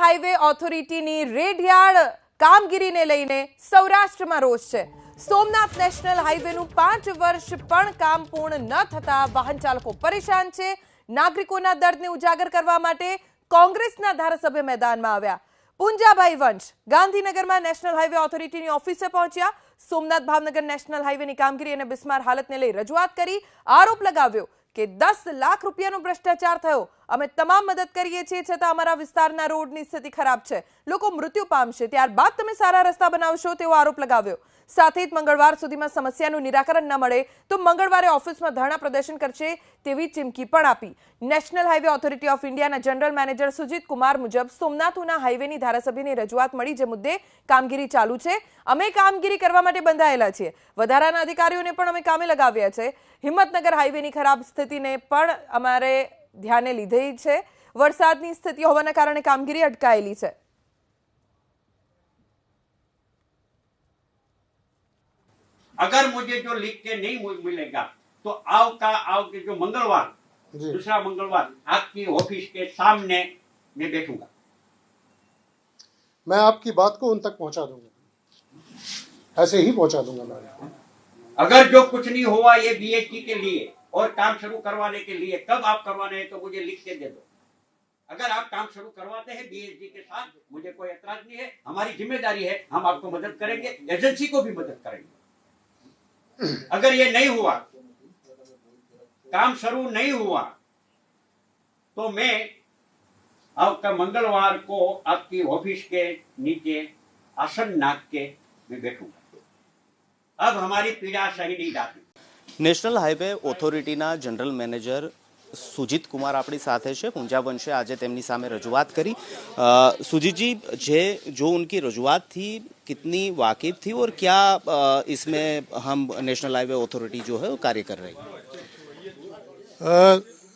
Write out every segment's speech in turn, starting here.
Highway ઓથોરિટીની રેડિયાળ કામગીરીને લઈને સૌરાષ્ટ્રમાં રોષ છે। સોમનાથ નેશનલ હાઈવેનું 5 વર્ષ પણ કામ પૂર્ણ ન થતા વાહન ચાલકો પરેશાન છે। નાગરિકોના દર્દને ઉજાગર કરવા માટે કોંગ્રેસના ધારાસભ્ય મેદાનમાં આવ્યા। પુંજાભાઈ વંશ ગાંધીનગરમાં નેશનલ હાઈવે ઓથોરિટીની ઓફિસે પહોંચ્યા। સોમનાથ ભાવનગર નેશનલ હાઈવેની કામગીરી અને બિસ્માર હાલતને લઈ રજૂઆત કરી। આરોપ લગાવ્યો કે 10 લાખ રૂપિયાનો ભ્રષ્ટાચાર થયો। અમે તમામ મદદ કરીએ છીએ છતાં અમારા વિસ્તારના રોડની સ્થિતિ ખરાબ છે। લોકો મૃત્યુ પામશે ત્યારબાદ તમે સારા રસ્તા બનાવશો તેવો આરોપ લગાવ્યો। સાથે જ મંગળવાર સુધીમાં સમસ્યાનું નિરાકરણ ન મળે તો મંગળવારે ઓફિસમાં ધરણા પ્રદર્શન કરશે તેવી ચીમકી પણ આપી। નેશનલ હાઈવે ઓથોરિટી ઓફ ઇન્ડિયાના જનરલ મેનેજર સુજીત કુમાર મુજબ સોમનાથના હાઈવેની ધારાસભ્યની રજૂઆત મળી જે મુદ્દે કામગીરી ચાલુ છે। અમે કામગીરી કરવા માટે બંધાયેલા છીએ। વધારાના अधिकारीઓને પણ અમે કામે લગાવ્યા છે। હિંમતનગર હાઈવેની ખરાબ સ્થિતિને પણ અમારે ધ્યાને લીધી છે। વરસાદની સ્થિતિ હોવાના કારણે કામગીરી અટકાયેલી છે। अगर मुझे जो लिख के नहीं मिलेगा तो आओ के जो मंगलवार दूसरा मंगलवार आपकी ऑफिस के सामने मैं बैठूंगा। मैं आपकी बात को उन तक पहुंचा दूंगा, ऐसे ही पहुंचा दूंगा मैं। अगर जो कुछ नहीं हुआ ये बीएचई के लिए और काम शुरू करवाने के लिए कब आप करवाने हैं तो मुझे लिख के दे दो। अगर आप काम शुरू करवाते हैं बीएचई के साथ मुझे कोई एतराज नहीं है, हमारी जिम्मेदारी है, हम आपको मदद करेंगे, एजेंसी को भी मदद करेंगे। अगर ये नहीं हुआ, काम शुरू नहीं हुआ तो मैं आपका मंगलवार को आपकी ऑफिस के नीचे आसन नाक के मैं बैठूंगा। अब हमारी पीड़ा सही नहीं जाती। नेशनल हाईवे ऑथोरिटीना जनरल मैनेजर सुजीत कुमार अपनी साथे छे। पुंजा वंशे आज तेमनी सामे रजूआत करी। सुजीत जी जो उनकी रजूआत थी कितनी वाकिफ थी और क्या इसमें हम नेशनल हाईवे ऑथोरिटी जो है वो कार्य कर रही है?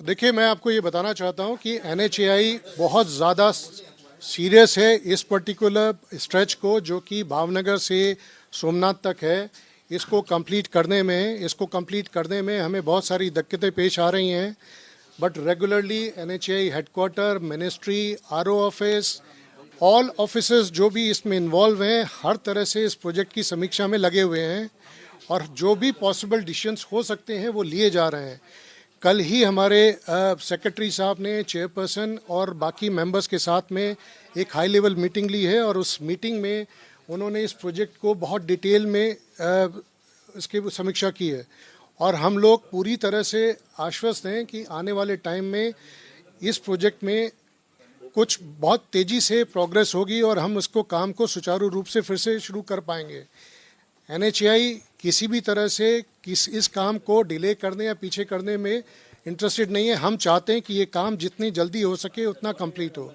देखिए, मैं आपको ये बताना चाहता हूँ कि NHAI बहुत ज़्यादा सीरियस है इस पर्टिकुलर स्ट्रेच को जो कि भावनगर से सोमनाथ तक है। इसको कंप्लीट करने में हमें बहुत सारी दिक्कतें पेश आ रही हैं। But regularly NHAI headquarter, ministry, RO office, all officers जो भी इसमें इन्वॉल्व हैं हर तरह से इस प्रोजेक्ट की समीक्षा में लगे हुए हैं और जो भी पॉसिबल डिसीजंस हो सकते हैं वो लिए जा रहे हैं। कल ही हमारे सेक्रेटरी साहब ने चेयरपर्सन और बाकी मेंबर्स के साथ में एक हाई लेवल मीटिंग ली है और उस मीटिंग में उन्होंने इस प्रोजेक्ट को बहुत डिटेल में इसकी समीक्षा की है और हम लोग पूरी तरह से आश्वस्त हैं कि आने वाले टाइम में इस प्रोजेक्ट में कुछ बहुत तेज़ी से प्रोग्रेस होगी और हम इसको काम को सुचारू रूप से फिर से शुरू कर पाएंगे। NHAI किसी भी तरह से इस काम को डिले करने या पीछे करने में इंटरेस्टेड नहीं है। हम चाहते हैं कि ये काम जितनी जल्दी हो सके उतना कंप्लीट हो।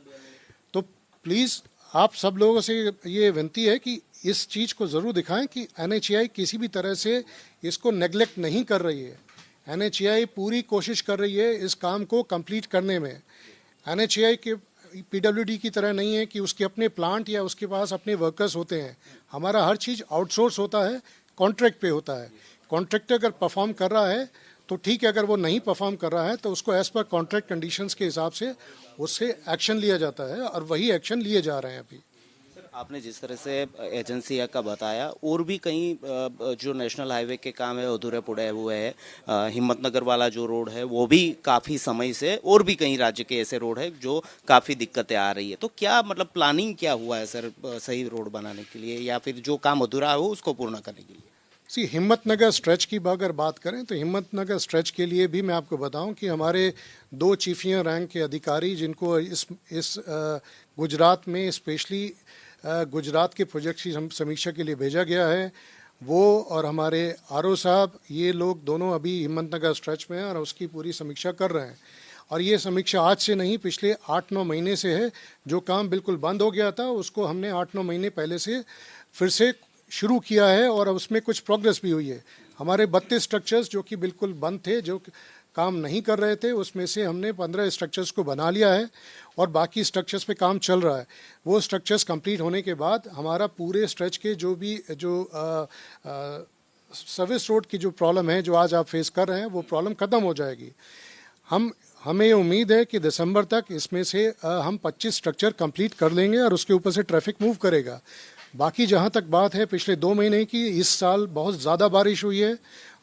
तो प्लीज़ आप सब लोगों से ये विनती है कि इस चीज़ को ज़रूर दिखाएं कि NHAI किसी भी तरह से इसको नेगलेक्ट नहीं कर रही है। NHAI पूरी कोशिश कर रही है इस काम को कंप्लीट करने में। NHAI के PWD की तरह नहीं है कि उसके अपने प्लांट या उसके पास अपने वर्कर्स होते हैं। हमारा हर चीज़ आउटसोर्स होता है, कॉन्ट्रैक्ट पे होता है। कॉन्ट्रैक्टर अगर परफॉर्म कर रहा है तो ठीक है, अगर वो नहीं परफॉर्म कर रहा है तो उसको एज पर कॉन्ट्रैक्ट कंडीशंस के हिसाब से उससे एक्शन लिया जाता है और वही एक्शन लिए जा रहे हैं अभी। आपने जिस तरह से एजेंसी का बताया और भी कई जो नेशनल हाईवे के काम है अधूरे पड़े हुए हैं। हिम्मतनगर वाला जो रोड है वो भी काफ़ी समय से और भी कई राज्य के ऐसे रोड है जो काफ़ी दिक्कतें आ रही है। तो क्या मतलब प्लानिंग क्या हुआ है सर सही रोड बनाने के लिए या फिर जो काम अधूरा हो उसको पूर्ण करने के लिए? हिम्मतनगर स्ट्रेच की अगर बात करें तो हिम्मतनगर स्ट्रेच के लिए भी मैं आपको बताऊं कि हमारे 2 चीफियर रैंक के अधिकारी जिनको इस गुजरात में स्पेशली गुजरात के प्रोजेक्ट की समीक्षा के लिए भेजा गया है, वो और हमारे RO साहब ये लोग दोनों अभी हिम्मतनगर स्ट्रेच में हैं और उसकी पूरी समीक्षा कर रहे हैं। और ये समीक्षा आज से नहीं पिछले 8-9 महीने से है। जो काम बिल्कुल बंद हो गया था उसको हमने 8-9 महीने पहले से फिर से शुरू किया है और उसमें कुछ प्रोग्रेस भी हुई है। हमारे 32 स्ट्रक्चर्स जो कि बिल्कुल बंद थे, जो काम नहीं कर रहे थे, उसमें से हमने 15 स्ट्रक्चर्स को बना लिया है और बाकी स्ट्रक्चर्स पे काम चल रहा है। वो स्ट्रक्चर्स कंप्लीट होने के बाद हमारा पूरे स्ट्रेच के जो सर्विस रोड की जो प्रॉब्लम है जो आज आप फेस कर रहे हैं वो प्रॉब्लम ख़त्म हो जाएगी। हम हमें उम्मीद है कि दिसंबर तक इसमें से हम 25 स्ट्रक्चर कंप्लीट कर लेंगे और उसके ऊपर से ट्रैफिक मूव करेगा। बाकी जहां तक बात है पिछले 2 महीने की, इस साल बहुत ज़्यादा बारिश हुई है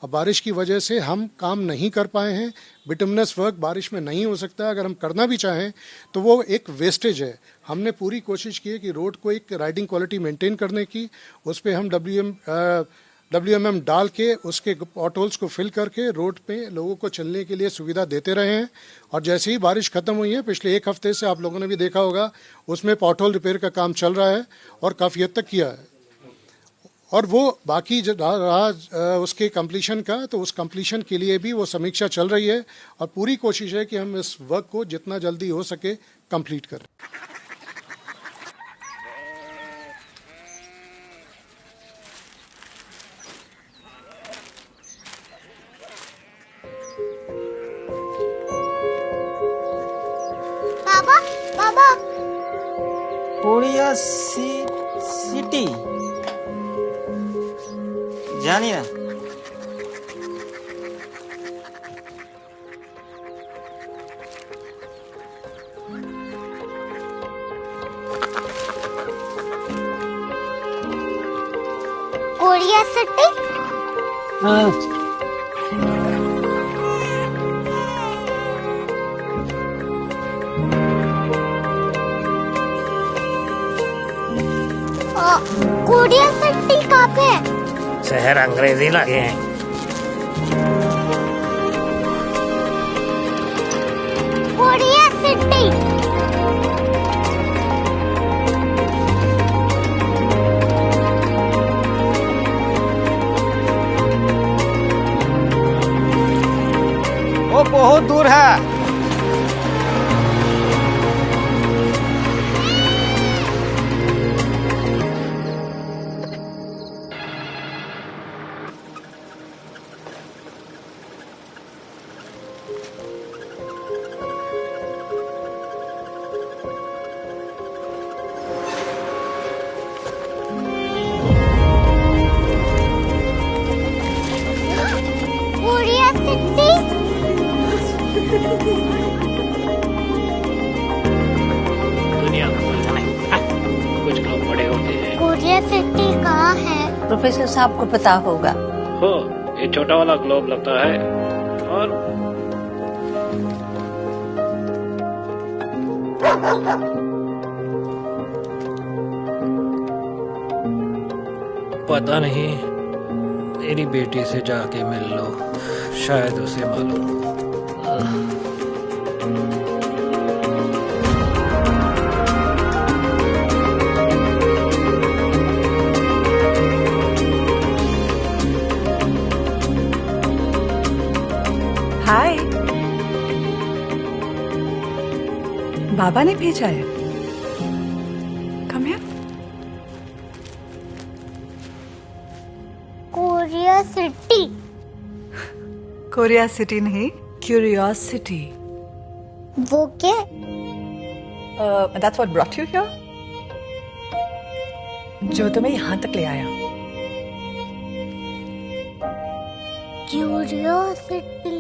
और बारिश की वजह से हम काम नहीं कर पाए हैं। बिटुमिनस वर्क बारिश में नहीं हो सकता, अगर हम करना भी चाहें तो वो एक वेस्टेज है। हमने पूरी कोशिश की है कि रोड को एक राइडिंग क्वालिटी मेंटेन करने की, उस पर हम WMM डाल के उसके पॉटहोल्स को फिल करके रोड पे लोगों को चलने के लिए सुविधा देते रहे हैं। और जैसे ही बारिश खत्म हुई है, पिछले 1 हफ्ते से आप लोगों ने भी देखा होगा, उसमें पॉटहोल रिपेयर का काम चल रहा है और काफ़ी हद तक किया है। और वो बाकी रहा उसके कंप्लीशन का, तो उस कंप्लीशन के लिए भी वो समीक्षा चल रही है और पूरी कोशिश है कि हम इस वर्क को जितना जल्दी हो सके कंप्लीट करें। बाबा बाबा कोरिया सिटी जानी ना। कोरिया सिटी हाँ कोरिया सिटी कहाँ पे है? शहर अंग्रेजी लगे हैं। कोरिया सिटी वो बहुत दूर है। कोरिया सिटी दुनिया में कुछ लोग बड़े होते हैं। कोरिया सिटी कहाँ है? प्रोफेसर साहब को पता होगा। हो, ये छोटा वाला ग्लोब लगता है और पता नहीं, मेरी बेटी से जाके मिल लो, शायद उसे मालूम हो। हाय, बाबा ने भेजा है। Come here. Korea city Korea city नहीं, क्यूरियोसिटी। वो क्या? That's what brought you here? जो तुम्हें यहाँ तक ले आया। क्यूरियोसिटी